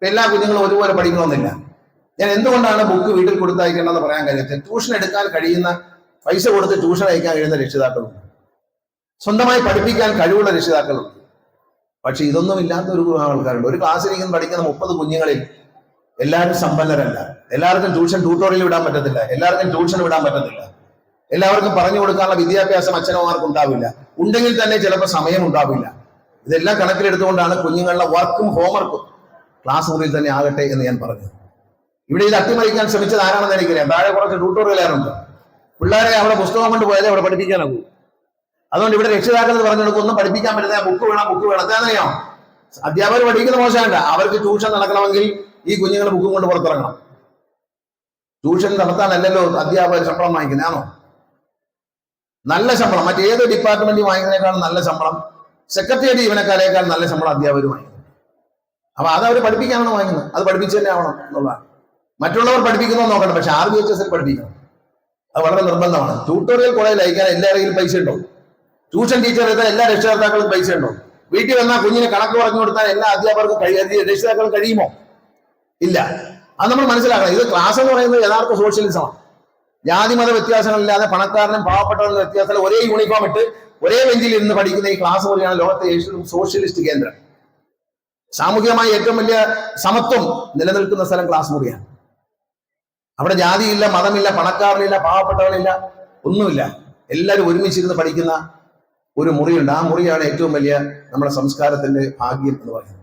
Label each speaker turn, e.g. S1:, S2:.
S1: എല്ലാ കുഞ്ഞുങ്ങളും ഒരുപോലെ പഠിക്കണമെന്നില്ല. ഞാൻ എന്തുകൊണ്ടാണ് ബുക്ക് വീട്ടിൽ കൊടുത്തയക്കേണ്ടതെന്ന് പറയാൻ കഴിയാത്ത, ട്യൂഷൻ എടുക്കാൻ കഴിയുന്ന, പൈസ കൊടുത്ത് ട്യൂഷൻ അയക്കാൻ കഴിയുന്ന രക്ഷിതാക്കളുണ്ട്, സ്വന്തമായി പഠിപ്പിക്കാൻ കഴിവുള്ള രക്ഷിതാക്കളുണ്ട്. പക്ഷെ ഇതൊന്നും ഇല്ലാത്ത ഒരു ആൾക്കാരുണ്ട്. ഒരു ക്ലാസ്സിലിരിക്കുന്ന പഠിക്കുന്ന 30 കുഞ്ഞുങ്ങളിൽ എല്ലാവരും സമ്പന്നരല്ല. എല്ലാവർക്കും ട്യൂട്ടോറിയൽ വിടാൻ പറ്റത്തില്ല, എല്ലാവർക്കും ട്യൂഷൻ വിടാൻ പറ്റത്തില്ല, എല്ലാവർക്കും പറഞ്ഞു കൊടുക്കാനുള്ള വിദ്യാഭ്യാസം അച്ഛനമാർക്ക് ഉണ്ടാവില്ല. ഉണ്ടെങ്കിൽ തന്നെ ചിലപ്പോൾ സമയം ഉണ്ടാവില്ല. ഇതെല്ലാം കണക്കിലെടുത്തുകൊണ്ടാണ് കുഞ്ഞുങ്ങളുടെ വർക്കും ഹോംവർക്കും ക്ലാസ് മുറിയിൽ തന്നെ ആകട്ടെ എന്ന് ഞാൻ പറഞ്ഞത്. ഇവിടെ ഇത് അട്ടിമറിക്കാൻ ശ്രമിച്ചത് ആരാണെന്ന് എനിക്കറിയാം. താഴെ കുറച്ച് ട്യൂട്ടോറിയലുണ്ട്. പിള്ളേരെ അവിടെ പുസ്തകം കൊണ്ട് പോയാലേ അവിടെ പഠിപ്പിക്കാനാകൂ. അതുകൊണ്ട് ഇവിടെ രക്ഷിതാക്കൾ പറഞ്ഞു കൊടുക്കും, ഒന്നും പഠിപ്പിക്കാൻ പറ്റുന്ന, ബുക്ക് വേണം. എന്താണെന്നറിയാം, അധ്യാപകർ പഠിക്കുന്ന മോശമല്ല, അവർക്ക് ട്യൂഷൻ നടക്കണമെങ്കിൽ ഈ കുഞ്ഞുങ്ങൾ ബുക്കും കൊണ്ട് പുറത്തിറങ്ങണം. ട്യൂഷൻ നടത്താനല്ലല്ലോ അധ്യാപകർ ശമ്പളം വാങ്ങിക്കുന്നതാണോ? നല്ല ശമ്പളം മറ്റേത് ഡിപ്പാർട്ട്മെന്റ് വാങ്ങിക്കുന്നതിനേക്കാളും നല്ല ശമ്പളം, സെക്രട്ടേറിയറ്റ് ജീവനക്കാരേക്കാൾ നല്ല ശമ്പളം അധ്യാപകർ വാങ്ങിക്കുന്നത്. അപ്പൊ അത് അവർ പഠിപ്പിക്കാനാണ് വാങ്ങുന്നത്, അത് പഠിപ്പിച്ചു തന്നെ ആവണം എന്നുള്ളതാണ്. മറ്റുള്ളവർ പഠിപ്പിക്കുന്നോ നോക്കണം, പക്ഷെ RBHS പഠിപ്പിക്കണം, അത് വളരെ നിർബന്ധമാണ്. ട്യൂട്ടോറിയൽ കോളേജിൽ അയക്കാൻ എല്ലാവരെയും പൈസ ഉണ്ടോ? ട്യൂഷൻ ടീച്ചർ എടുത്താൽ എല്ലാ രക്ഷിതാക്കൾക്കും പൈസ ഉണ്ടോ? വീട്ടിൽ വന്നാൽ കുഞ്ഞിനെ കണക്ക് പറഞ്ഞു കൊടുത്താൽ എല്ലാ അധ്യാപകർക്കും രക്ഷിതാക്കൾക്ക് കഴിയുമോ? ഇല്ല. അത് നമ്മൾ മനസ്സിലാക്കണം. ഇത് ക്ലാസ് എന്ന് പറയുന്നത് യഥാർത്ഥ സോഷ്യലിസമാണ്. ജാതി മത വ്യത്യാസങ്ങളില്ലാതെ പണക്കാരനും പാവപ്പെട്ടവരും വ്യത്യാസത്തിൽ ഒരേ യൂണിഫോം ഇട്ട് ഒരേ ബെഞ്ചിൽ ഇരുന്ന് പഠിക്കുന്ന ഈ ക്ലാസ് മുറിയാണ് ലോകത്തെ ഏറ്റവും സോഷ്യലിസ്റ്റ് കേന്ദ്രം. സാമൂഹികമായി ഏറ്റവും വലിയ സമത്വം നിലനിൽക്കുന്ന സ്ഥലം ക്ലാസ് മുറിയാണ്. അവിടെ ജാതിയില്ല, മതമില്ല, പണക്കാരനില്ല, പാവപ്പെട്ടവനില്ല, ഒന്നുമില്ല. എല്ലാവരും ഒരുമിച്ചിരുന്ന് പഠിക്കുന്ന ഒരു മുറിയുണ്ട്. ആ മുറിയാണ് ഏറ്റവും വലിയ നമ്മുടെ സംസ്കാരത്തിന്റെ ഭാഗ്യം എന്ന് പറയുന്നത്.